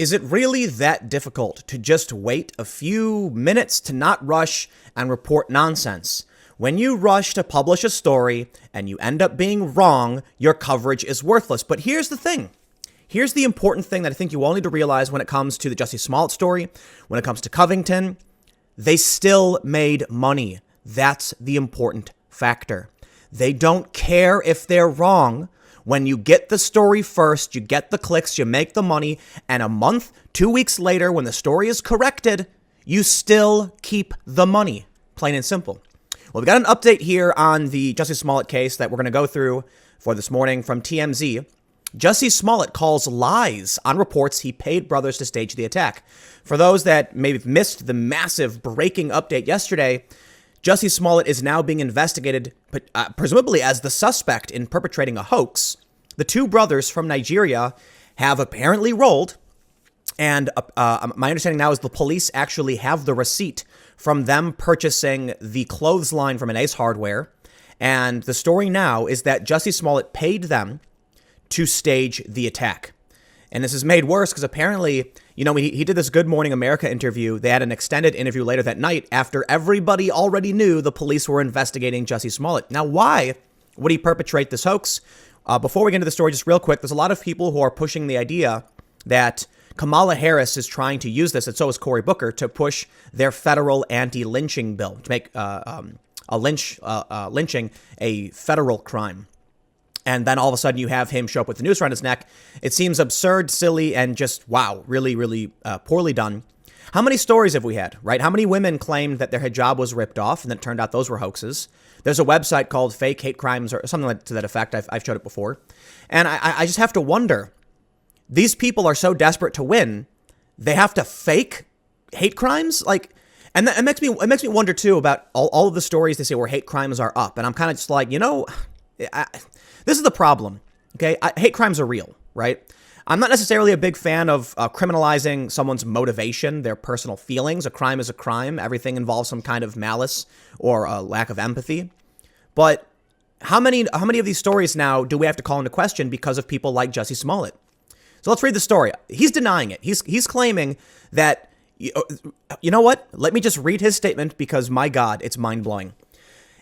Is it really that difficult to just wait a few minutes, to not rush and report nonsense? When you rush to publish a story and you end up being wrong, your coverage is worthless. But here's the thing. Here's the important thing that I think you all need to realize when it comes to the Jussie Smollett story, when it comes to Covington. They still made money. That's the important factor. They don't care if they're wrong. When you get the story first, you get the clicks, you make the money, and a month, 2 weeks later, when the story is corrected, you still keep the money. Plain and simple. Well, we got an update here on the Jussie Smollett case that we're going to go through for this morning from TMZ. Jussie Smollett calls lies on reports he paid brothers to stage the attack. For those that may have missed the massive breaking update yesterday, Jussie Smollett is now being investigated, presumably as the suspect in perpetrating a hoax. The two brothers from Nigeria have apparently rolled, and my understanding now is the police actually have the receipt from them purchasing the clothes line from an Ace Hardware. And the story now is that Jussie Smollett paid them to stage the attack. And this is made worse because apparently, he did this Good Morning America interview. They had an extended interview later that night after everybody already knew the police were investigating Jussie Smollett. Now, why would he perpetrate this hoax? Before we get into the story, just real quick, there's a lot of people who are pushing the idea that Kamala Harris is trying to use this, and so is Cory Booker, to push their federal anti-lynching bill, to make lynching a federal crime. And then all of a sudden you have him show up with the noose around his neck. It seems absurd, silly, and just, wow, really, really poorly done. How many stories have we had, right? How many women claimed that their hijab was ripped off and then it turned out those were hoaxes? There's a website called Fake Hate Crimes or something to that effect. I've showed it before. And I just have to wonder, these people are so desperate to win, they have to fake hate crimes? And it makes me wonder, too, about all of the stories they say where hate crimes are up. And I'm kind of just like, this is the problem, okay? Hate crimes are real, right? I'm not necessarily a big fan of criminalizing someone's motivation, their personal feelings. A crime is a crime. Everything involves some kind of malice or a lack of empathy. But how many of these stories now do we have to call into question because of people like Jussie Smollett? So let's read the story. He's denying it. He's claiming that, you know what? Let me just read his statement because, my God, it's mind-blowing.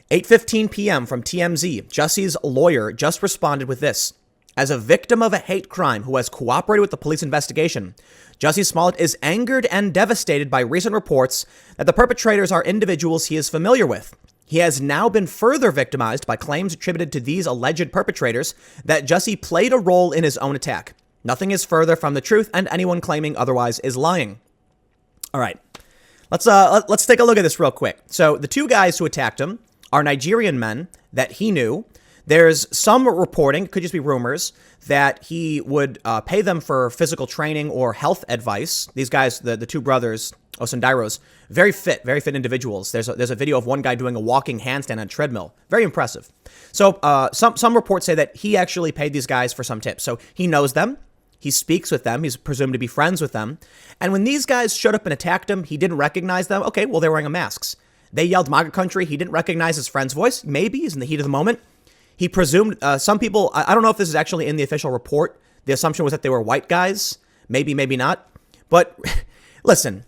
8:15 p.m. from TMZ, Jussie's lawyer just responded with this. As a victim of a hate crime who has cooperated with the police investigation, Jussie Smollett is angered and devastated by recent reports that the perpetrators are individuals he is familiar with. He has now been further victimized by claims attributed to these alleged perpetrators that Jussie played a role in his own attack. Nothing is further from the truth, and anyone claiming otherwise is lying. All right, let's take a look at this real quick. So the two guys who attacked him are Nigerian men that he knew. There's some reporting, could just be rumors, that he would pay them for physical training or health advice. These guys, the two brothers, Osundairos, very fit individuals. There's a video of one guy doing a walking handstand on a treadmill. Very impressive. So some reports say that he actually paid these guys for some tips. So he knows them. He speaks with them. He's presumed to be friends with them. And when these guys showed up and attacked him, he didn't recognize them. Okay, well, they're wearing masks. They yelled MAGA country. He didn't recognize his friend's voice. Maybe he's in the heat of the moment. He presumed some people, I don't know if this is actually in the official report. The assumption was that they were white guys. Maybe, maybe not. But listen,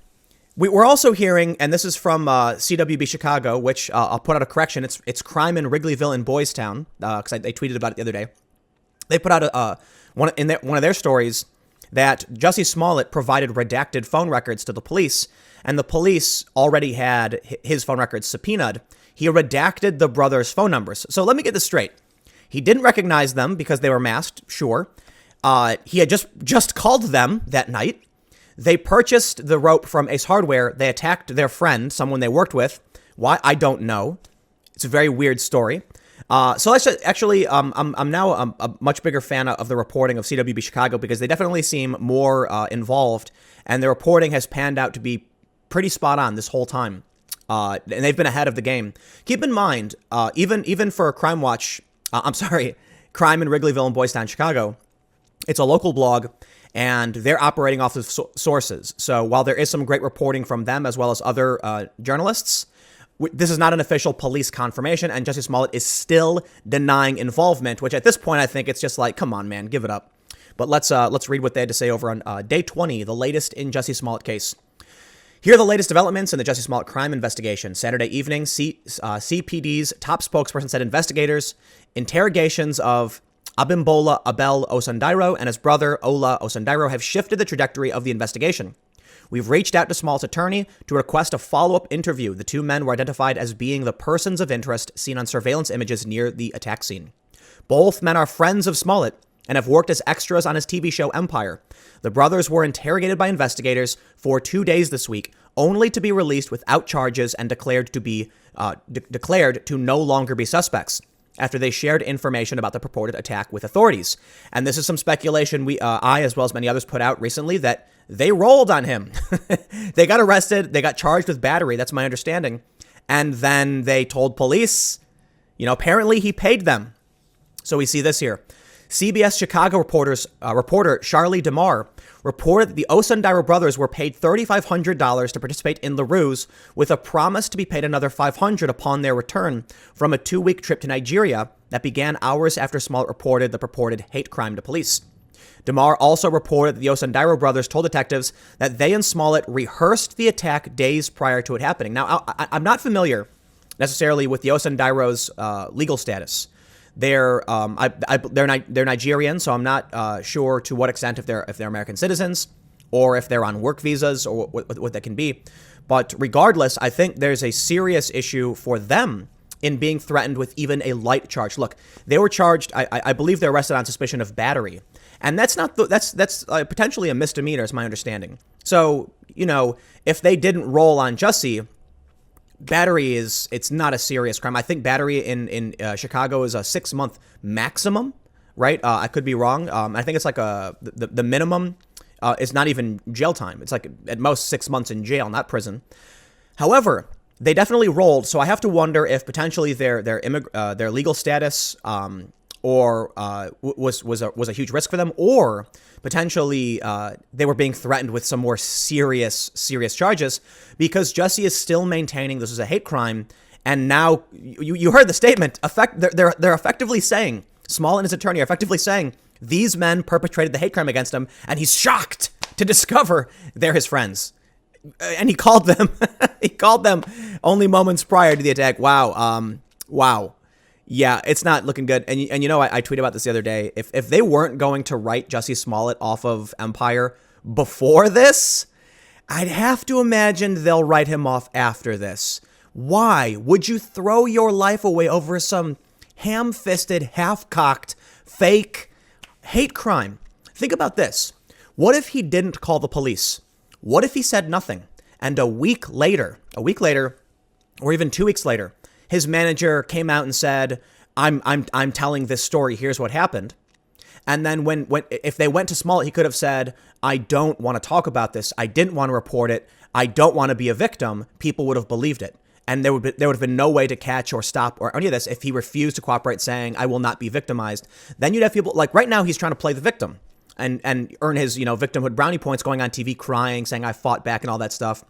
we're also hearing, and this is from CWB Chicago, which I'll put out a correction. It's crime in Wrigleyville and Boys Town, because they tweeted about it the other day. They put out one of their stories that Jussie Smollett provided redacted phone records to the police, and the police already had his phone records subpoenaed. He redacted the brothers' phone numbers. So let me get this straight. He didn't recognize them because they were masked, sure. He had just called them that night. They purchased the rope from Ace Hardware. They attacked their friend, someone they worked with. Why? I don't know. It's a very weird story. So let's actually, I'm now a much bigger fan of the reporting of CWB Chicago because they definitely seem more involved, and their reporting has panned out to be pretty spot on this whole time. And they've been ahead of the game. Keep in mind, even for Crime Watch, Crime in Wrigleyville and Boys Town, Chicago, it's a local blog, and they're operating off of sources. So while there is some great reporting from them as well as other journalists, this is not an official police confirmation, and Jussie Smollett is still denying involvement, which at this point, I think it's just like, come on, man, give it up. But let's read what they had to say over on day 20, the latest in Jussie Smollett case. Here are the latest developments in the Jussie Smollett crime investigation. Saturday evening, CPD's top spokesperson said investigators interrogations of Abimbola Abel Osundairo and his brother Ola Osundairo have shifted the trajectory of the investigation. We've reached out to Smollett's attorney to request a follow-up interview. The two men were identified as being the persons of interest seen on surveillance images near the attack scene. Both men are friends of Smollett and have worked as extras on his TV show Empire. The brothers were interrogated by investigators for 2 days this week, only to be released without charges and declared to no longer be suspects after they shared information about the purported attack with authorities. And this is some speculation I, as well as many others, put out recently that they rolled on him. They got arrested. They got charged with battery. That's my understanding. And then they told police, apparently he paid them. So we see this here. CBS Chicago reporter Charlie DeMar reported that the Osundairo brothers were paid $3,500 to participate in the ruse, with a promise to be paid another $500 upon their return from a 2-week trip to Nigeria that began hours after Smollett reported the purported hate crime to police. DeMar also reported that the Osundairo brothers told detectives that they and Smollett rehearsed the attack days prior to it happening. Now, I'm not familiar necessarily with the Osundairo's legal status. They're Nigerian, so I'm not sure to what extent if they're American citizens or if they're on work visas or what that can be. But regardless, I think there's a serious issue for them in being threatened with even a light charge. Look, they were charged. I believe they're arrested on suspicion of battery, and that's potentially a misdemeanor, is my understanding. So if they didn't roll on Jussie, battery it's not a serious crime. I think battery in Chicago is a 6-month maximum, right? I could be wrong. I think it's like the minimum is not even jail time. It's like at most 6 months in jail, not prison. However, they definitely rolled. So I have to wonder if potentially their legal status was a huge risk for them, or potentially they were being threatened with some more serious charges, because Jussie is still maintaining this is a hate crime. And now you heard the statement. They're effectively saying, Smollett and his attorney are effectively saying, these men perpetrated the hate crime against him, and he's shocked to discover they're his friends. And he called them only moments prior to the attack. Wow. Yeah, it's not looking good. And I tweeted about this the other day. If they weren't going to write Jussie Smollett off of Empire before this, I'd have to imagine they'll write him off after this. Why would you throw your life away over some ham-fisted, half-cocked, fake hate crime? Think about this. What if he didn't call the police? What if he said nothing? And a week later, or even 2 weeks later, his manager came out and said, I'm telling this story. Here's what happened. And then if they went to Smollett, he could have said, I don't want to talk about this. I didn't want to report it. I don't want to be a victim. People would have believed it. And there would have been no way to catch or stop or any of this if he refused to cooperate, saying, I will not be victimized. Then you'd have people like right now he's trying to play the victim and earn his, victimhood brownie points, going on TV crying, saying I fought back and all that stuff.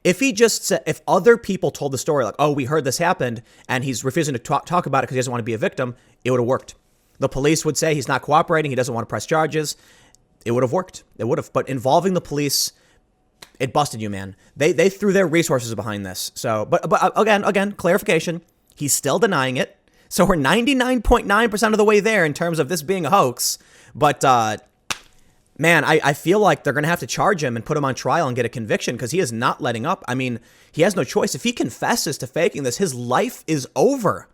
If he just said, if other people told the story like, oh, we heard this happened, and he's refusing to talk about it because he doesn't want to be a victim, it would have worked. The police would say he's not cooperating. He doesn't want to press charges. It would have worked. It would have. But involving the police, it busted you, man. They threw their resources behind this. So, but again, clarification. He's still denying it. So we're 99.9% of the way there in terms of this being a hoax. But man, I feel like they're going to have to charge him and put him on trial and get a conviction, because he is not letting up. I mean, he has no choice. If he confesses to faking this, his life is over.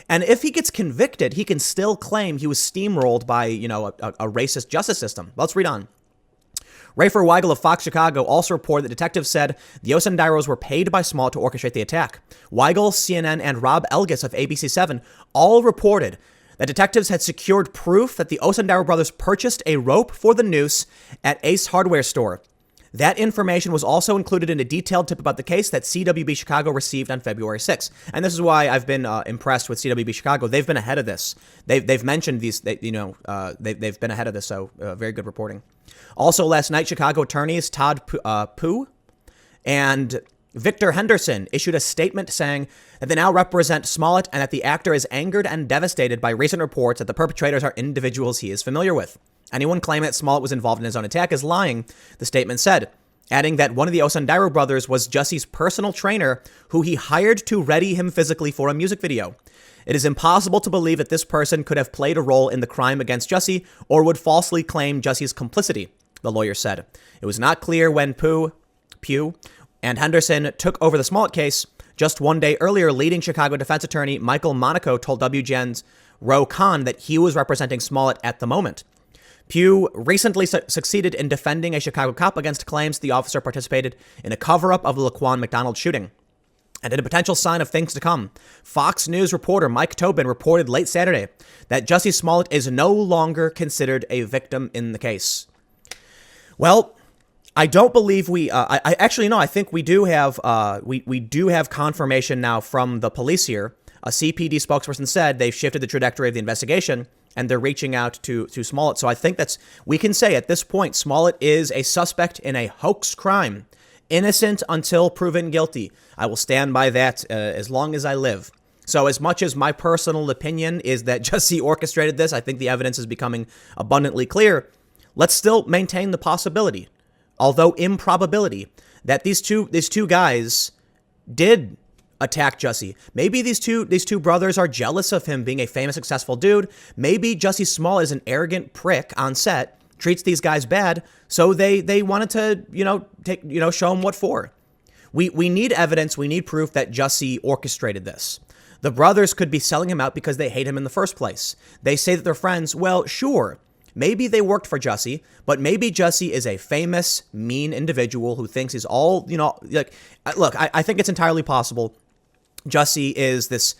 And if he gets convicted, he can still claim he was steamrolled by, a racist justice system. Let's read on. Rafer Weigel of Fox Chicago also reported that detectives said the Osundairos were paid by Smollett to orchestrate the attack. Weigel, CNN, and Rob Elgis of ABC7 all reported that detectives had secured proof that the Osundairo brothers purchased a rope for the noose at Ace Hardware store. That information was also included in a detailed tip about the case that CWB Chicago received on February 6th. And this is why I've been impressed with CWB Chicago. They've been ahead of this. They've mentioned these, they've been ahead of this. So very good reporting. Also last night, Chicago attorneys Todd Pooh and Victor Henderson issued a statement saying that they now represent Smollett and that the actor is angered and devastated by recent reports that the perpetrators are individuals he is familiar with. Anyone claiming that Smollett was involved in his own attack is lying, the statement said, adding that one of the Osundairo brothers was Jussie's personal trainer who he hired to ready him physically for a music video. It is impossible to believe that this person could have played a role in the crime against Jussie or would falsely claim Jussie's complicity, the lawyer said. It was not clear when Pugh and Henderson took over the Smollett case. Just one day earlier, leading Chicago defense attorney Michael Monaco told WGN's Ro Khan that he was representing Smollett at the moment. Pugh recently succeeded in defending a Chicago cop against claims the officer participated in a cover-up of the Laquan McDonald shooting. And in a potential sign of things to come, Fox News reporter Mike Tobin reported late Saturday that Jussie Smollett is no longer considered a victim in the case. Well, I don't believe I think we do have we do have confirmation now from the police here. A CPD spokesperson said they've shifted the trajectory of the investigation and they're reaching out to Smollett. So I think we can say at this point, Smollett is a suspect in a hoax crime. Innocent until proven guilty. I will stand by that as long as I live. So as much as my personal opinion is that Jussie orchestrated this, I think the evidence is becoming abundantly clear. Let's still maintain the possibility, although improbability, that these two guys did attack Jussie. Maybe these two brothers are jealous of him being a famous, successful dude. Maybe Jussie Smollett is an arrogant prick on set, treats these guys bad, so they wanted to, show him what for. We need evidence, we need proof that Jussie orchestrated this. The brothers could be selling him out because they hate him in the first place. They say that they're friends. Well, sure, maybe they worked for Jussie, but maybe Jussie is a famous, mean individual who thinks he's all, look, I think it's entirely possible Jussie is this,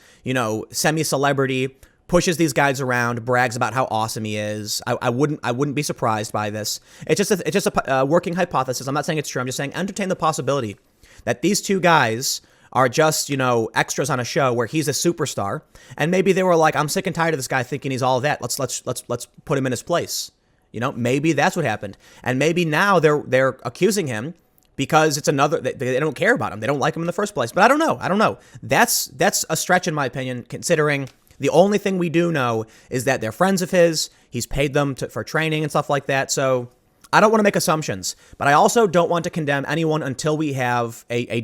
semi-celebrity, pushes these guys around, brags about how awesome he is. I wouldn't be surprised by this. It's just a working hypothesis. I'm not saying it's true. I'm just saying entertain the possibility that these two guys are just, extras on a show where he's a superstar. And maybe they were like, I'm sick and tired of this guy thinking he's all that. Let's put him in his place. Maybe that's what happened. And maybe now they're accusing him because it's they don't care about him. They don't like him in the first place. But I don't know. That's a stretch in my opinion, considering the only thing we do know is that they're friends of his. He's paid them for training and stuff like that. So I don't want to make assumptions, but I also don't want to condemn anyone until we have a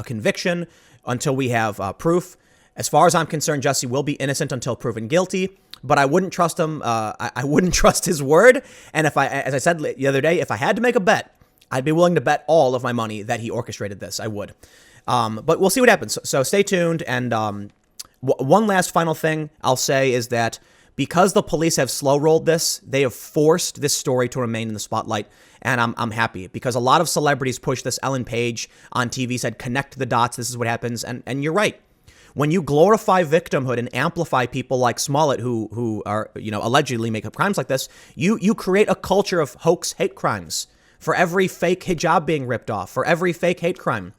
conviction, until we have proof. As far as I'm concerned, Jussie will be innocent until proven guilty, but I wouldn't trust him. I wouldn't trust his word. And as I said the other day, if I had to make a bet, I'd be willing to bet all of my money that he orchestrated this. I would. But we'll see what happens. So stay tuned. And one last final thing I'll say is that because the police have slow rolled this, they have forced this story to remain in the spotlight. And I'm happy because a lot of celebrities push this. Ellen Page on TV said, connect the dots. This is what happens. And you're right. When you glorify victimhood and amplify people like Smollett who are, allegedly make up crimes like this, you create a culture of hoax hate crimes. For every fake hijab being ripped off, for every fake hate crime.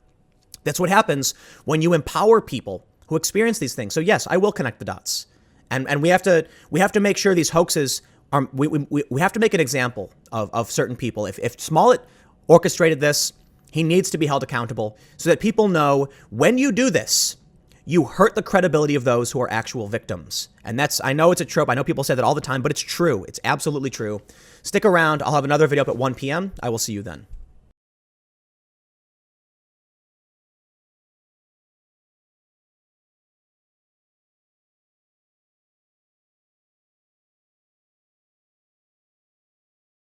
That's what happens when you empower people who experience these things. So yes, I will connect the dots. And we have to make sure these hoaxes are, we have to make an example of certain people. If Smollett orchestrated this, he needs to be held accountable so that people know when you do this, you hurt the credibility of those who are actual victims. And I know it's a trope. I know people say that all the time, but it's true. It's absolutely true. Stick around. I'll have another video up at 1 p.m. I will see you then.